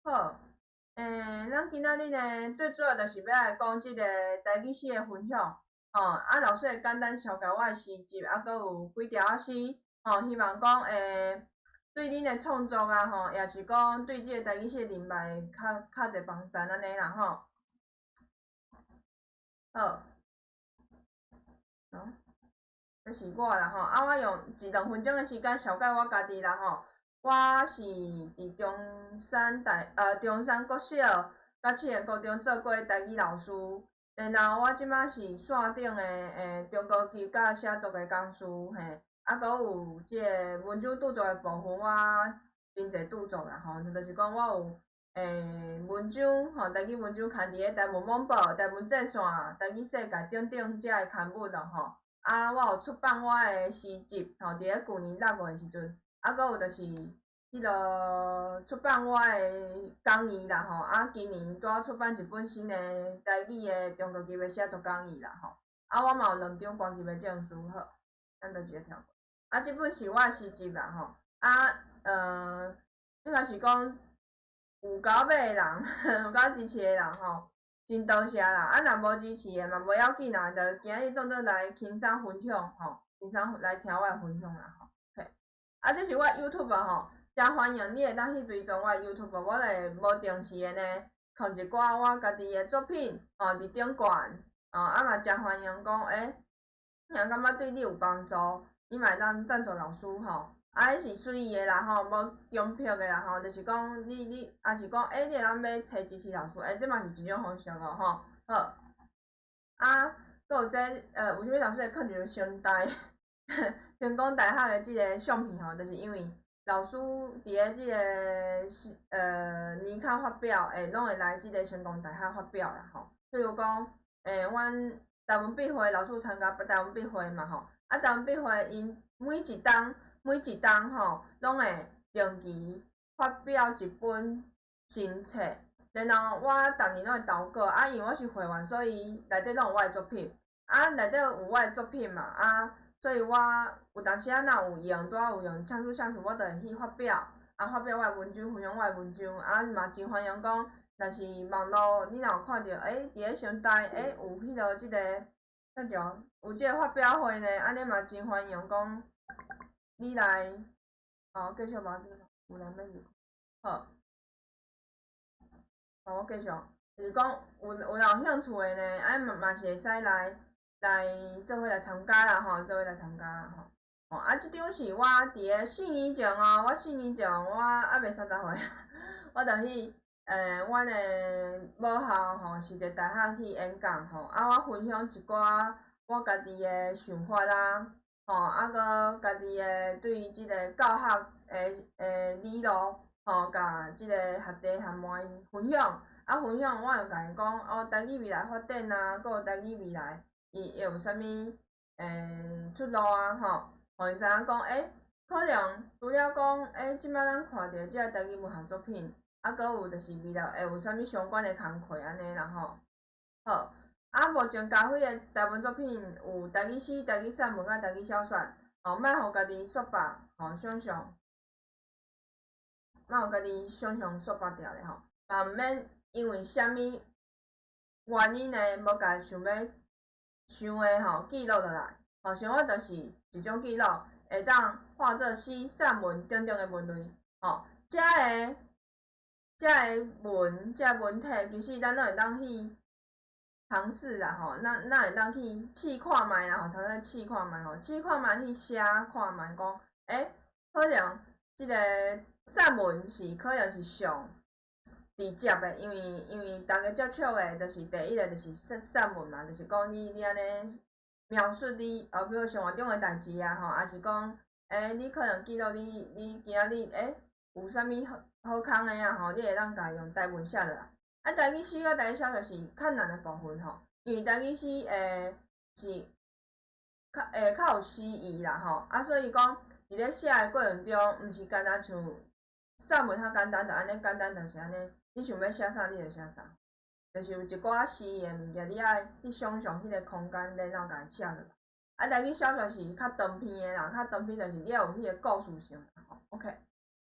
好，咱今仔日呢，最主要就是要来讲即个台语诗的分享。老师会简单小解我的诗集，搁有几条仔诗。希望讲对恁的创作啊，也是讲对即个台语诗的认识较侪帮助安尼啦，好，这是我啦，我用1-2分钟的时间小解我家己啦，我是伫中山国小甲赤岩高中做过台语老师，然后我即摆是线顶的中高级甲写作的讲师，搁有即个文章著作的部分，我真侪著作啦，就是讲我有文章，台语文章刊伫咧台文网报、台文热线、台语世界等等遮个刊物啦，我有出版我的诗集，伫咧旧年6月的时阵，搁有就是迄落出版我的讲义啦，今年拄出版一本新的台语的中高级的写作讲义啦，我嘛有2张高级的证书，好，咱就直接跳过。即本是我的诗集啦，应该是讲有甲我买的人，有甲我支持的人真多谢啦。若无支持的嘛无要紧啦，就今日当作来轻松分享轻松来听我的分享啦这是我 YouTube 真欢迎你会当去追踪我 YouTube， 我会无定时的呢，放一寡我家己的作品伫顶悬嘛真欢迎讲若感觉对你有帮助，你嘛会当赞助老师迄是随意的啦无强迫的啦就是讲你也是讲你会当要找支持老师这嘛是一种方式好，搁有有啥物老师会放一张双台成功大学的即个相片就是因为老师伫咧即个年考发表拢会来即个成功大学发表啦譬如讲阮台文笔会老师参加台文笔会嘛台文笔会因每一档拢会定期发表一本新册，然后我逐年拢会投稿因为我是会员，所以内底拢有我的作品内底有我的作品嘛所以我有当时若有用拄有用像素，我就会去发表发表我的文章，分享我的文章嘛真欢迎讲，若是网络你若有看到伫咧上台有迄落即个叫做有即个发表会呢，安尼嘛真欢迎讲你来继续无有人要入好，我继续就是讲有人有兴趣的呢嘛是会使来做伙来参加啦做伙来参加啦即张是我伫咧4年前我4年前我还袂30岁我就去阮的母校是一个大学去演讲我分享一寡我家己的想法啦搁家己的对即个教学的理路甲即个学弟学妹分享分享我会甲因讲台语未来发展搁有台语未来伊会有啥物出路互因知影讲可能除了讲即摆咱看到即个台语文学作品搁有就是未来会有啥物相关的工课安尼啦好目前加费的台文作品有台语诗、台语散文台语小说莫互家己束缚想象莫互家己想象束缚掉咧毋免因为啥物原因呢无家想要想的记录落来像我就是一种记录，会当化作诗、散文等等的文类遮个文体其实咱都会当去尝试啦咱会当去试看觅啦常常试看觅去写看觅讲可能即个散文是可能是上直接的，因为大家接触的，就是第一个就是散文嘛，就是讲你安尼描述你比如生活中的代志还是讲你可能记录你今仔日有啥物好康的你会当家用台文写落来台语诗甲台语小说是较难的部分因为台语诗是较有诗意啦所以讲伫咧写的过程中，毋是简单像散文较简单，就安尼简单，就是安尼你想要写啥你就写啥，就是有一寡诗意的物件，你爱去想象迄个空间，然后甲伊写落来台语小说是较长篇的啦，较长篇就是你要有迄个故事性OK。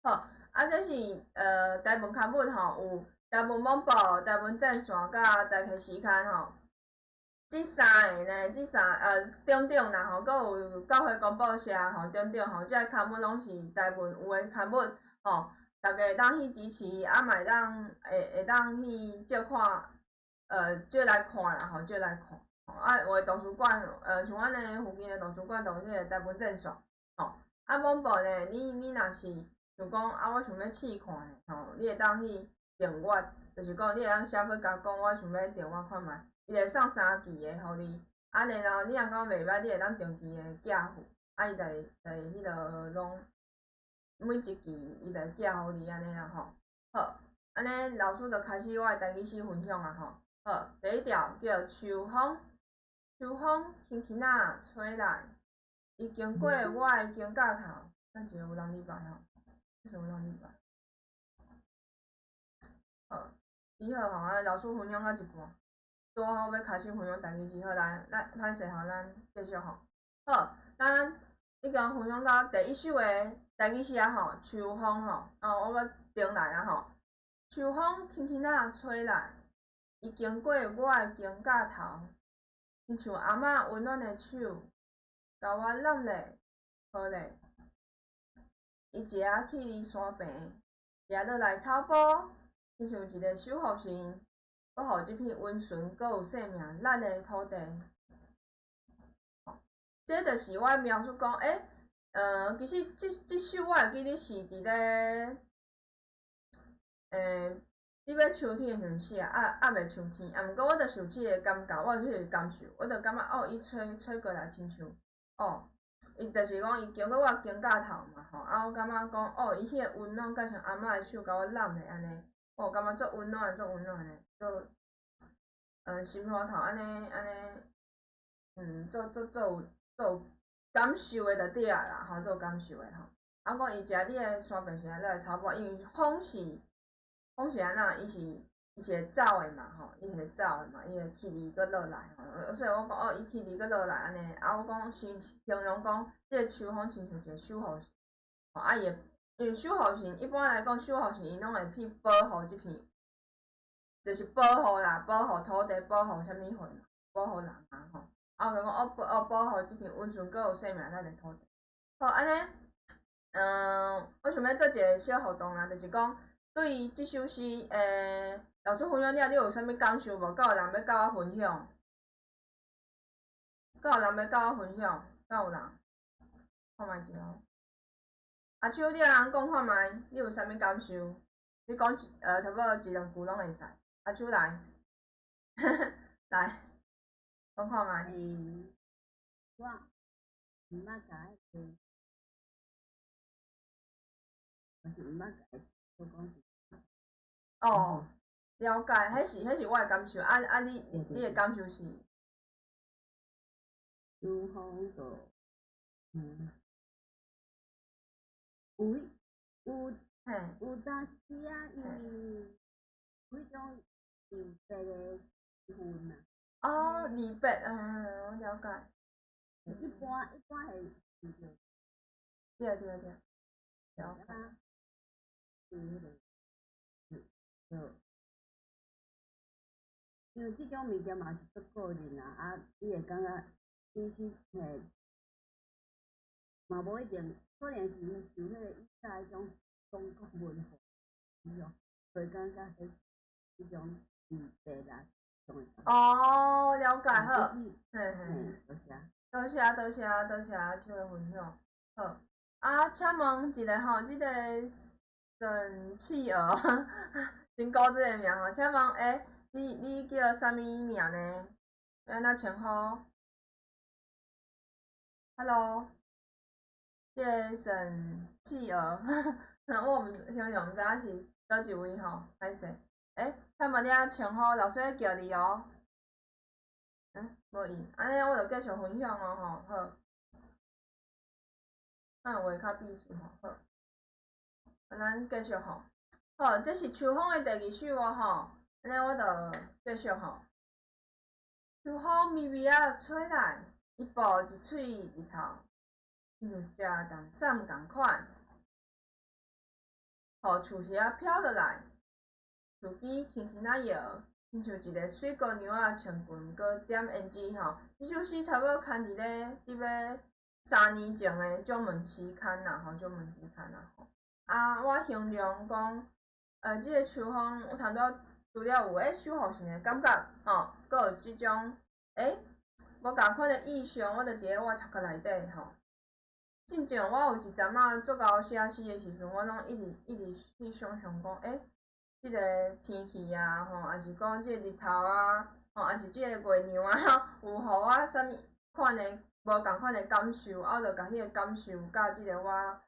好，啊，这是台文课本吼，有台文网报、台文战线甲台客时刊吼。即三个呢，种种啦吼，佫有教会公报社吼，种种吼，即个刊物拢是台文有诶刊物吼，逐个会当去支持，啊嘛会当去借看，借来看啦吼，借来看。啊，有诶图书馆，像阮诶附近诶图书馆，就有迄个台文证书吼。啊，网报呢，你若是想讲啊，我想要试看诶吼，你会当去订阅，就是讲你会当写笔甲讲，我想要订阅看觅。伊会送3期诶，互你，啊，然后你若讲袂歹，你会当定期诶寄付，啊，伊就会迄落拢每一期伊就会寄互你安尼啦吼。好，安尼老师就开始我诶台语诗分享啊吼。好，第一条叫秋风，秋风轻轻仔吹来，伊经过我诶肩胛头，咱一个有人礼拜吼，一个有人礼拜。好，以后吼，啊，老师分享到一半。拄好要开始分享台语词，好来，咱歹势吼，咱继续吼。好，咱已经分享到第一首诶台语诗啊吼，秋风吼，我搁重来啊吼。秋风轻轻仔吹来，伊经过我诶肩胛头，亲像阿嬷温暖诶手，甲我揽咧抱咧。伊一下去山边，一下落来草坡，亲像一个守护神。要互即片温顺、阁有生命力的土地。这就是我描述讲，其实即首我会记得是伫咧，你要秋天的时阵写，未秋天，毋过我着有即个感觉，我有迄个感受，我着感觉伊吹过来亲像，伊就是讲伊经过我肩胛头嘛，我感觉讲，伊迄个温暖，甲像阿嬷的手甲我揽咧安尼，我感觉足温暖，足温暖的，心花头安尼，做感受的就对啊啦，吼，做感受的吼。啊，讲伊食伫个山边时啊，落来草坡，因为风是安怎，伊是会走的嘛，吼，伊会走的嘛，伊会起离搁落来，所以我讲伊起离搁落来安尼，啊，我讲形容讲，即个秋风亲像一个守护神，啊，伊会，因为守护神一般来讲，守护神伊拢会去保护即片。就是保护啦，保护土地，保护啥物货，保护人啊吼。啊，我讲保护即片温顺阁有生命力的土地。好，安尼，我想要做一个小互动啦，就是讲对于即首诗，老师分享了，你有啥物感受无？敢有人要甲我分享？敢有人要甲我分享？敢有人？看觅一下。阿秋，你有人讲看觅，你有啥物感受？你讲差不多一两句拢会使。阿秋来，来，讲看觅。我毋捌甲迄个，就是毋捌甲所讲是。哦，了解，迄是我的感受。你的感受是？秋风就，有有当时啊，因为有迄种离别的气氛啊。离别，我了解。一般会是着。对，了解。因为即种物件嘛是足个人啊，你会感觉其实嘿，嘛无一定，可能是伊受迄个以前迄种中国文化影响，所以感觉迄种离别啦，了解好。多谢。多谢秋的分享。好，请问一个吼，即个沈企鹅，真古锥个名吼，请问你叫啥物名呢？要安怎称呼 ？Hello， 即个沈企鹅，我毋知是倒一位吼，歹势。请问你啊称呼，老师叫你哦。无应，安尼我就继续分享哦吼，好。话较必须吼，好。咱继续吼，好，这是秋风的第二首吼，安尼我就继续吼。秋风微微啊吹来，一步一喙日头，像食蛋散共款。互厝叶仔飘落来，手机轻轻仔摇，亲像一个水姑娘仔穿裙，搁点胭脂吼。即首诗差不多刊伫咧3年前的《中文期刊》啦，吼，《中文期刊》啦吼。我形容讲，即个秋风有淡薄除了有守护性的感觉，吼，搁有即种无共款的意象，我着伫咧我头壳内底吼。真正我有一阵仔做到写诗的时阵，我拢一直去想象讲，即个天气啊，吼，还是讲即个日头啊，吼，还是即个月亮啊，有互我啥物款的无共款的感受，我着甲迄个感受甲即个我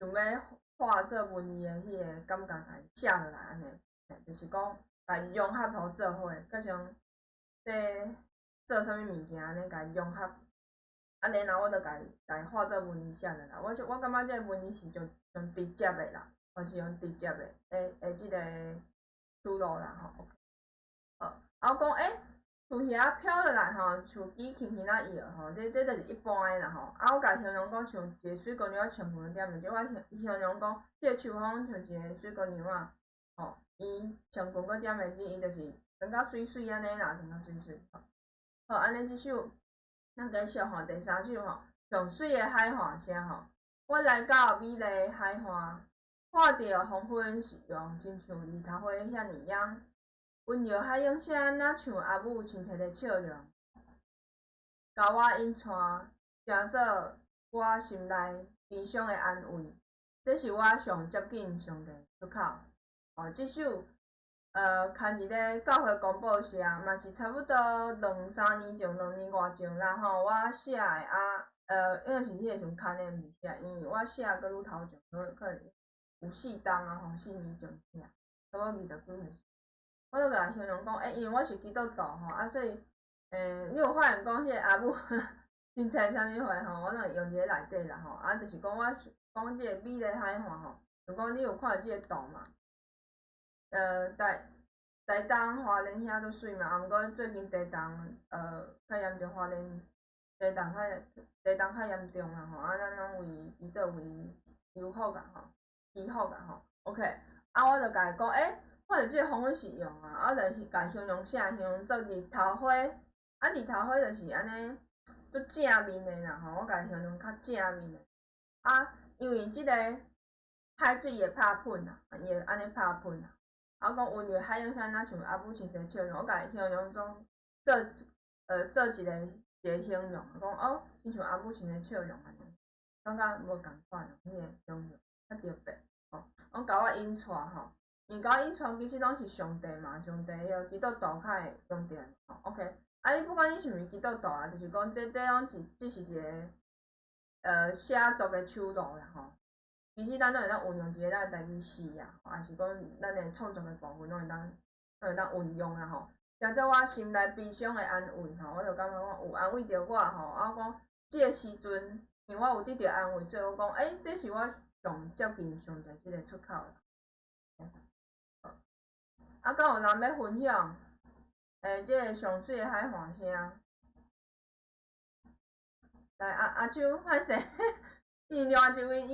想要画做文字的迄个感觉，甲伊写落来安尼，就是讲甲伊融合互做伙，佮像在做啥物物件安尼，甲伊融合。然后我就甲伊画做文字写落来。我感觉即个文字是上直接的啦，或是用直接的即个思路啦吼。我讲厝叶仔飘落来吼，手机轻轻仔摇吼，这就是一般的啦吼。我甲形容讲像一个水姑娘穿裙点，者我形容讲即个秋风像一个水姑娘仔吼，伊穿裙搁点胭脂，伊就是长甲水水安尼啦，长甲水水吼。好，安尼即首。咱继续吼，第3首吼，上水的海岸声吼。我来到美丽的海岸，看到黄昏夕阳，亲像日头花遐尼阳。温柔海涌声，若像阿母亲切的笑容，甲我引带，成做我心内悲伤的安慰。这是我上接近上帝出口。即首。牵伫咧教会公报社，嘛是差不多2-3年前，2年外前啦吼。我写的因为是迄个阵牵的，毋是写，因为我写搁愈头前，可能有4档啊吼，4年前写，差不多20几岁。我都甲形容讲，因为我是基督徒吼，所以你有发现讲迄个阿母亲切啥物货吼，我拢会用伫咧内底啦吼。就是讲我讲即个美丽海岸吼，就讲你有看到即个图嘛？台东花莲遐都水嘛，毋过最近台东较严重，花莲台东较严重啦吼。咱拢为伊倒为修复啊吼，祈福啊吼。OK，我就甲伊讲，看着即个黄昏夕阳啊，我就甲伊形容啥？形容做日头花。日头花就是安尼，足正面的啦吼。我甲伊形容较正面的。因为即个海水会拍喷啦，伊会安尼拍喷啦。我讲温柔海涌声，若像阿母亲切笑容，我甲伊形容种做一个形容，讲亲像阿母亲的笑容安尼，感觉无共款迄个形容较特别我甲我引带吼，因为甲我引带其实拢是上帝嘛，上帝迄个基督徒较会用着OK，伊不管你是毋是基督徒啊，就是讲这拢只是一个写作的手路啦吼。其实咱拢会当运用伫咧咱的家己诗啊，还是讲咱的创作的部分，拢会当运用啦吼。成做我心内悲伤的安慰吼，我就感觉讲有安慰着我吼。我讲即个时阵，因为我有得到安慰，所以我讲这是我上接近上帝即个出口啦。敢有人要分享？即个上水的海岸声。来，阿秋，歹势，伊另外一位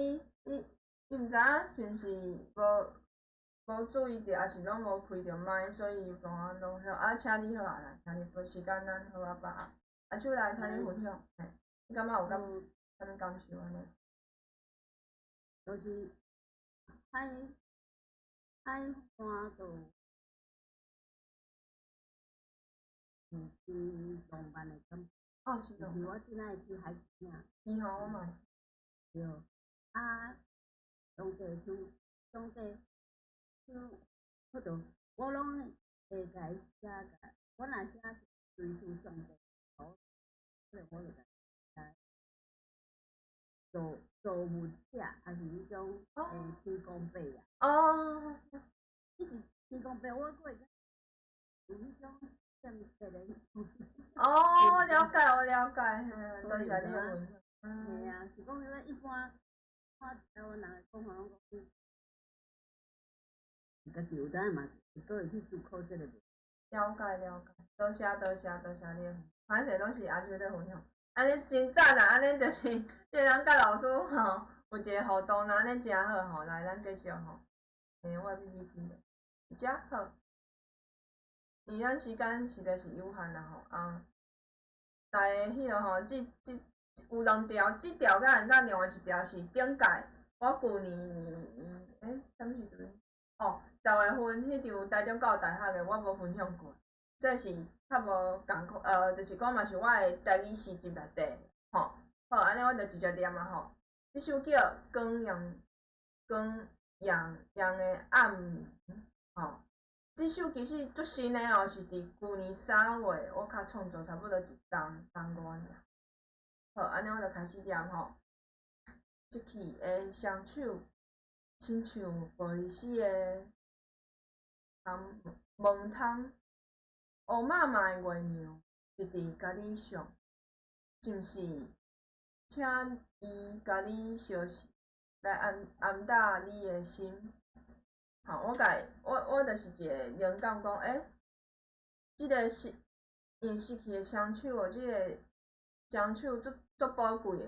伊毋知影是毋是无注意着，还是拢无开着麦，所以有当拢晓。请你好啦，请你拨时间咱好把阿秋来，请你分享。你感觉有啥物感受安尼？就是海岸就浪漫的感觉。是咯。是我即摆去海边啊。是吼，我嘛是。对。上帝我拢会甲伊写我若写随属上帝，我就甲造物者，还是迄种天公伯啊。你是天公伯，我会有迄种正式的迄种。了解，我了解，多谢你的分享。嘿啊，是讲迄个一般看台湾人讲法拢讲。家己有知影嘛，佫会去思考即个问题。了解，多谢你的分享。反正拢是阿秋在分享，安尼真赞啊！安尼就是即咱甲老师吼有一个互动啦，安尼真好吼。来，咱继续吼。我 PPT 的，遮好。因为咱时间实在是有限啦吼，大个迄落吼，有2条，即条甲咱另外一条是顶届我旧年啥物时阵？哦，10月份迄场台中教育大学的我无分享过，这是较无共款，就是讲嘛是我的台语诗集内底吼。好，安尼我就直接念啊吼。即首叫光阳的暗吼。即首其实足新的哦，是伫旧年3月我较创作差不多1冬外尔。好，安尼我就开始念吼。即起的双手，亲像玻璃丝的门窗，乌麻麻的月亮直直甲你上，是毋是？请伊甲你相视，来暗搭你的心。吼，我就是一个灵感，讲即个因失去的双手哦，即个双手足宝贵的。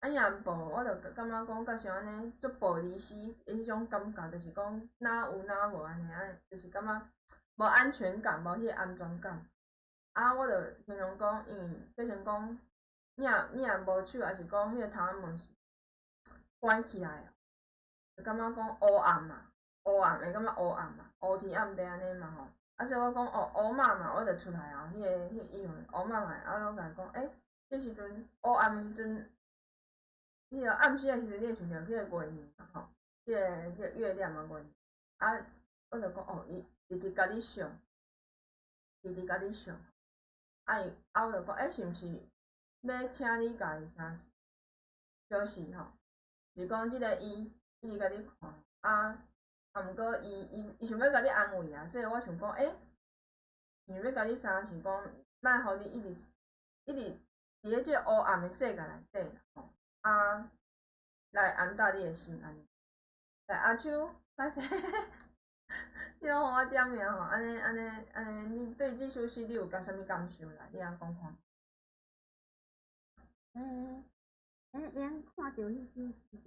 若无，我就感觉讲，甲像安尼足玻璃心的迄种感觉，就是讲哪有哪无安尼，就是感觉无安全感，无迄个安全感。我就形容讲，因为变成讲，你若无手，还是讲迄个头仔门是关起来哦，就感觉讲黑暗嘛。黑暗会感觉黑暗嘛，乌天暗地安尼嘛吼。所以我讲乌麻麻，我就出来后，迄个意象乌麻麻，我甲伊讲，迄时阵黑暗的时阵，迄个暗时的时阵，你会想着迄个月亮嘛吼，迄个月亮嘛月亮。我就讲伊直直甲你想，直直甲你想。我就讲，是毋是要请你家己啥小事吼？是讲即个伊直直甲你看毋过伊想要甲你安慰啊，所以我想讲，想要甲你啥是讲，莫互你一直伫咧即个黑暗的世界内底吼，来安搭你的心安尼。来阿秋，歹势，你拢互我点名吼，安尼，你对即首诗你有甲啥物感受啦？你讲看。看着迄首诗个。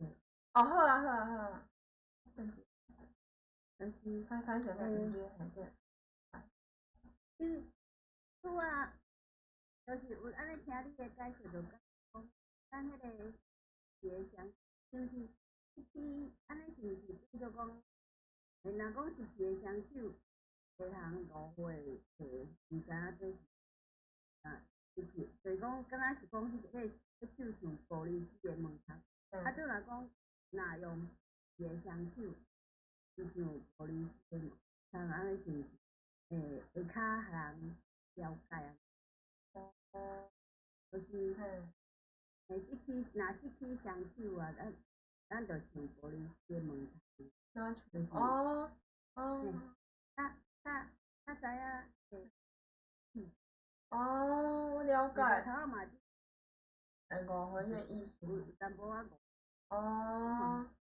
好啊，等下。但是歹势，就是有安尼听你的解释，就讲咱迄个个相，就是安尼是毋是比如讲，若讲是个双手，下行误会毋知影这是就是讲，敢若是讲迄个手像玻璃丝的门窗。对来讲，若用个双手，就像玻璃丝的门窗，安尼是毋是会较人了解啊？就是失去双手啊，咱就像玻璃丝的门窗，就是较知影我了解。头嘛误会迄个意思。有淡薄仔误。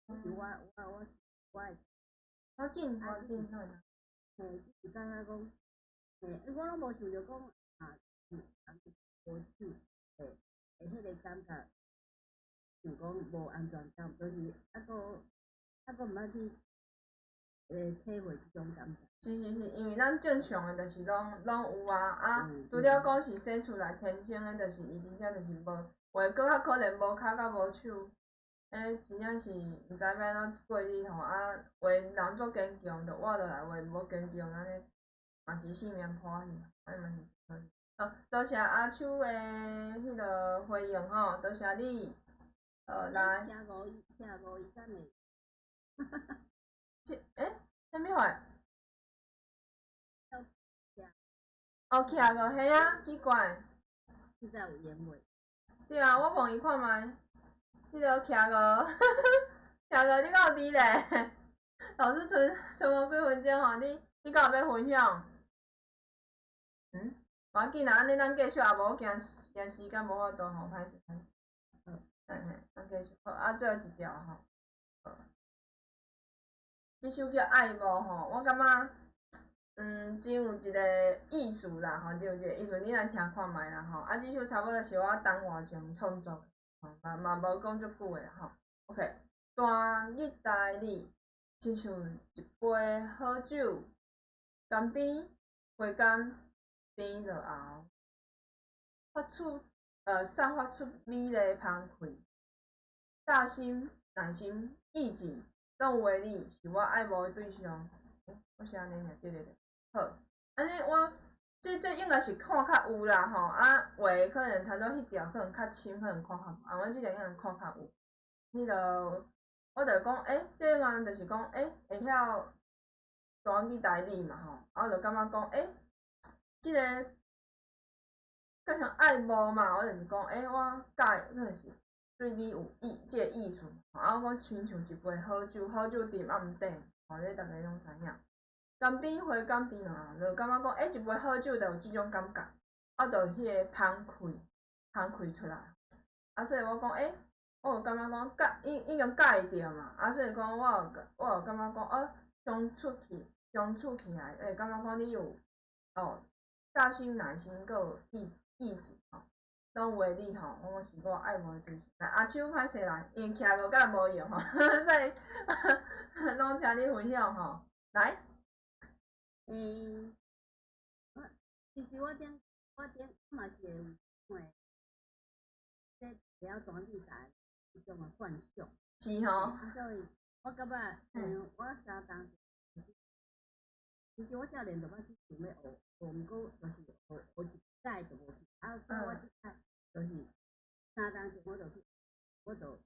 就是我要紧，是感觉讲，我拢无想着讲无手，迄个感觉，像讲无安全感，就是佫毋捌去体会即种感觉。是，因为咱正常的，就是拢有啊，除了讲是生出来天生的，就是伊真正就是无，话搁较可能无骹甲无手，真正是毋知要安怎过日吼。话人足坚强，就活落来话无坚强，安尼嘛是性命歹去，安尼嘛是可以。多谢阿秋的迄个回应吼，多谢你。来。听5亿赞的。啥物货？徛个嘿啊，奇怪。现在有烟味。对啊，我问伊看觅，迄个徛个，徛个你敢有伫咧？老师剩无几分钟吼，你敢有要分享？无要紧啦，安尼咱继续也无惊时间无法度吼，歹势。咱继续。好，最后一条吼。即首叫《爱慕》吼，我感觉，真有一个意思啦吼，真有一个意思，你来听看觅啦吼。即首差不多是我冬外前创作的，嘛无讲足久的吼。OK，大日台里，亲像一杯好酒，甘甜回甘甜落喉，散发出美丽香气，大心耐心意志，拢有的你是我爱慕的对象。我是安尼尔，对。好，安尼我这应该是看较有啦吼，啊画可能头拄迄条可能较深，可能看较无，我即条应该看较有。迄落我就讲，这个就是讲，会晓单字台字嘛吼，啊我就感觉讲，即个较像爱慕嘛，我就是讲，我介可能是对你有即个意思，啊我讲亲像一杯好酒，好酒伫暗顶，吼，这大家拢知影。甘甜回甘甜啊，就感觉讲，一杯好酒就有即种感觉，啊，就迄个香气出来，啊，所以我讲，我就感觉讲，已经介意着嘛，啊，所以讲我就感觉讲，相处起来，感觉讲你有大心耐心，佮有意志吼，拢有诶你吼，我是我爱慕诶对象。来，阿秋歹势啦，因为徛无甲无用吼，所以拢请你分享吼，来。其实我嘛是会看，这会晓单字台迄种诶幻想。是吼。啊，所以我感觉，我相当，其实我少年就捌去想要学，毋过就是学一摆就无去。啊，所以我即摆就是3当前我就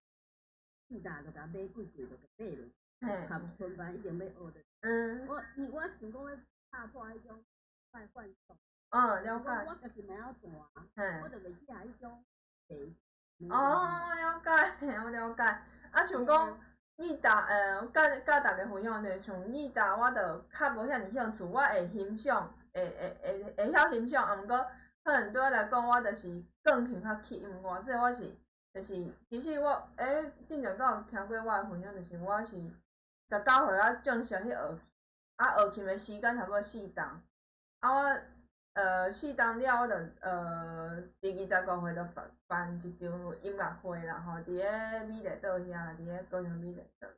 四大就甲买贵就甲买落，含春班一定要学的。我想讲要打破迄种坏幻想。了解。我家己嘛晓弹，我就袂去遐迄种白。了解，我了解。啊，像讲义大，甲大家分享者，像义大，我就较无遐尔兴趣，我会欣赏，会晓欣赏，啊，毋过可能对我来讲，我就是更去较去音乐，所以我是就是，其实我之前敢有听过我诶分享，就是我是19岁啊正式去学，啊学琴诶时间差不多4档，啊我4档了，我就第25岁就办一场音乐会啦吼，伫咧美丽岛遐，伫咧高雄美丽岛。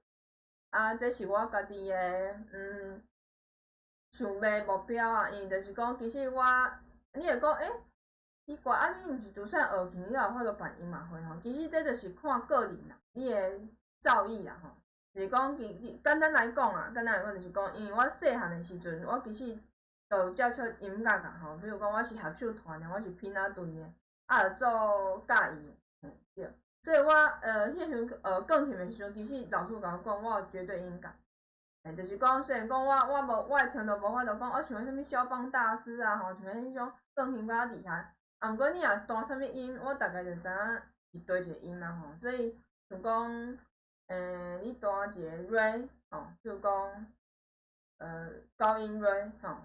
啊，这是我家己诶想要目标啊，因为就是讲，其实你会讲奇怪啊，你毋是自细学琴，你哪有法度办音乐会吼？其实这就是看个人啦，你诶造诣啦吼。就是讲，简单来讲就是讲，因为我细汉诶时阵，我其实就有接触音乐噶吼，比如讲我是合唱团诶，我是乒仔队诶，啊，做教伊诶，对。所以我迄时阵钢琴诶时阵，其实老师甲我讲，我有绝对音感。就是讲，虽然讲我诶程度无法度讲，我像啥物肖邦大师啊吼，像迄种钢琴比较厉害。啊，毋过你若弹啥物音，我大概就知影是倒一个音啦吼。所以就讲，你弹一个 Re 吼，比如讲高音 Re 吼，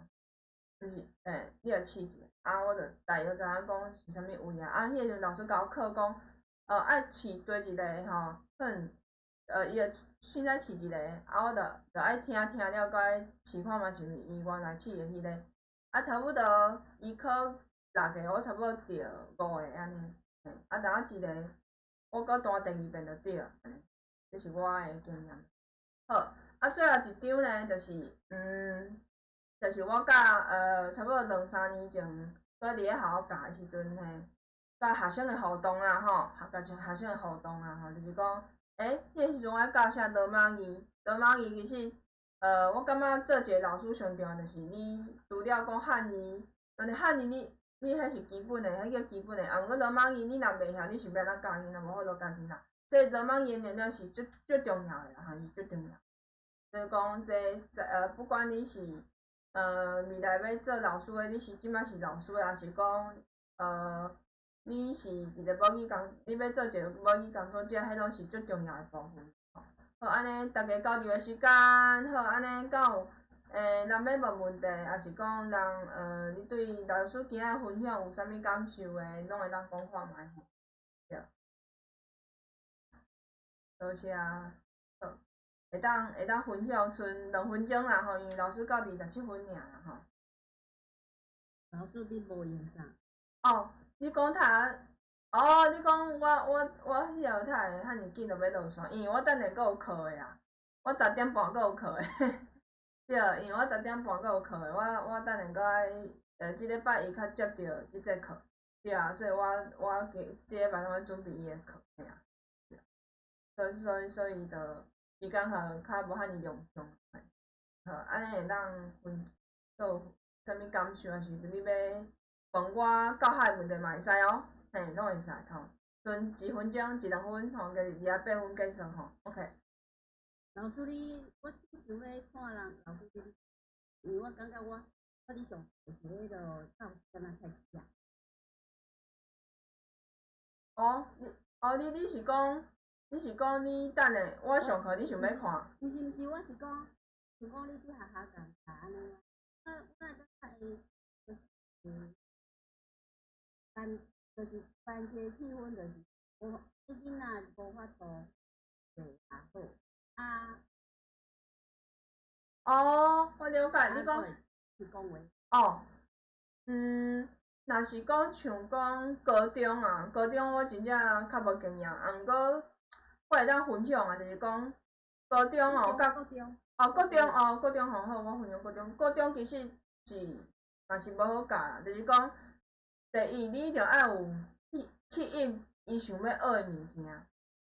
就是你着试一下，啊，我着大约知影讲是啥物位啊。啊，迄个时阵老师甲我考讲，爱试对一个吼，可能伊着凊彩试一个，啊，我着爱听了解试看觅是毋是伊原来试的迄个，啊，差不多伊考6个，我差不多着5个安尼，啊，当一个我搁弹第2遍就对啊，这是我的经验。好，啊，最后一张呢，就是我甲差不多2-3年前，搁伫咧学校教的时阵嘿，甲学生的互动啊吼，甲学生的互动啊吼，就是讲，迄个时阵我教写罗马字，罗马字其实我感觉做一个老师上重要就是你除了讲汉字，安尼汉字你迄是基本的，迄叫基本的，啊，毋过罗马字你若袂晓，你是要安怎教囡仔，无法度教囡仔，所以罗马字念了是最重要的啦，吼，是最重要。所以讲这不管你是未来要做老师的，你是即摆是老师，还是讲你是一个母语工，你要做一个母语工作者，迄拢是最重要的部分。好，安尼大家交流的时间，好，安尼敢有人要问问题，还是讲人你对老师今仔分享有啥物感受的，拢会当讲看觅。对，多谢。好。会当分享，剩2分钟啦吼，因为老师到27分尔啦吼。老师你无用啥？你讲你讲我迄号太会遐尔紧就要落线，因为我等下阁有课的啦。我10点半阁有课诶，对，因为我10点半阁有课诶，我等下阁爱即礼拜伊较接着即节课，对啊，所以我即礼拜拢咧准备伊诶课，嘿啊，所以就时间较无遐尼隆重，好，安尼会当分，有啥物感想，还是你要问我教学问题嘛会使哦，嘿，拢会使吼。剩1分钟、1、2分吼，28分结束吼 ，OK。老师我想要看人老师因为我感觉我理想就是迄个照时间太迟啊。你是讲你等下我上课你想要看？毋是，我是讲你去学校共安尼啊，我会看伊就是班级气氛就是无，即囡仔无法度做较好啊。我了解，你讲是讲话。若是讲像讲高中啊，高中我真正较无经验，啊，毋过我会当分享啊，就是讲高中哦，国中好好，我分享高中。高中其实是嘛是无好教啦，就是讲第一，你着爱有吸引伊想要学诶物件，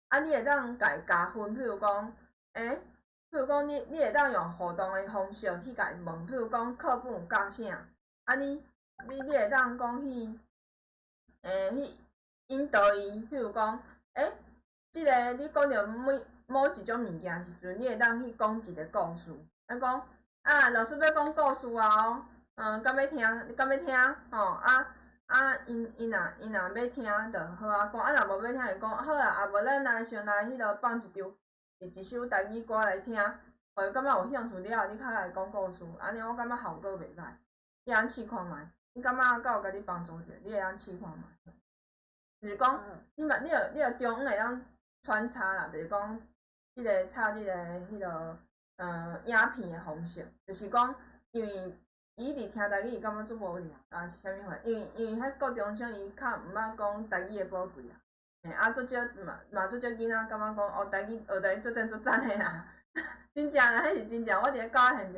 啊，你会当家己加分，譬如讲，譬如讲你会当用互动诶方式去家己问，譬如讲课本有教啥，啊你会当讲去引导伊，譬如讲，即个你讲着某一种物件时阵，你会当去讲一个故事，讲老师要讲故事啊，敢要听？你敢要听？吼因若要听就好啊讲，若无要听就讲好啊，无咱来先来迄落放一首台语歌来听，互伊感觉有兴趣了后，你较来讲故事，安尼我感觉效果袂歹，你通试看觅，你感觉敢有甲你帮助着，你会当试看觅。就是讲，你着中午会当穿插啦，就是讲，即个插即个迄落影片诶方式，就是讲，因为伊伫听台语，伊感觉足无聊，啊是啥物货？因为遐高中生伊较毋捌讲台语诶宝贵啦，足少嘛足少囡仔感觉讲台语学台语足赞诶啦，真正啦，迄是真正，我伫咧教诶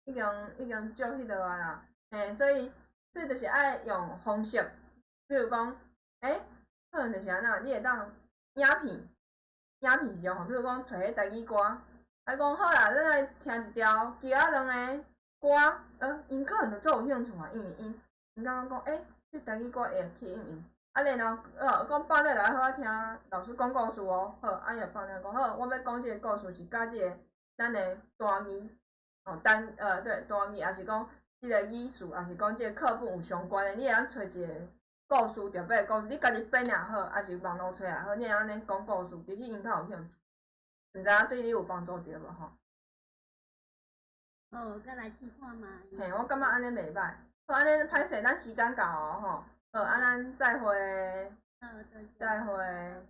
现场已经足迄落啊啦，所以就是爱用方式，比如讲，可能就是安那，你会当影片是种吼，比如讲找迄台语歌，讲好啦，咱来听一条其他人诶歌，因可能就足有兴趣啊，因为因感觉讲，这台语歌会吸引因，然后讲半日来好听老师讲故事哦，好，伊就半日讲好，我要讲即个故事是甲即个咱诶单字，对单字，也是讲即个语序，也是讲即个课本有相关诶，你会当找一个。故事条码故事，你家己编也好，还是网络找也好，你会安尼讲故事，其实因较有兴趣，毋知影对你有帮助着无吼？再来试看嘛。嘿，我感觉安尼袂歹。好，安尼歹势，咱时间到哦吼。好，咱再会。好，再会。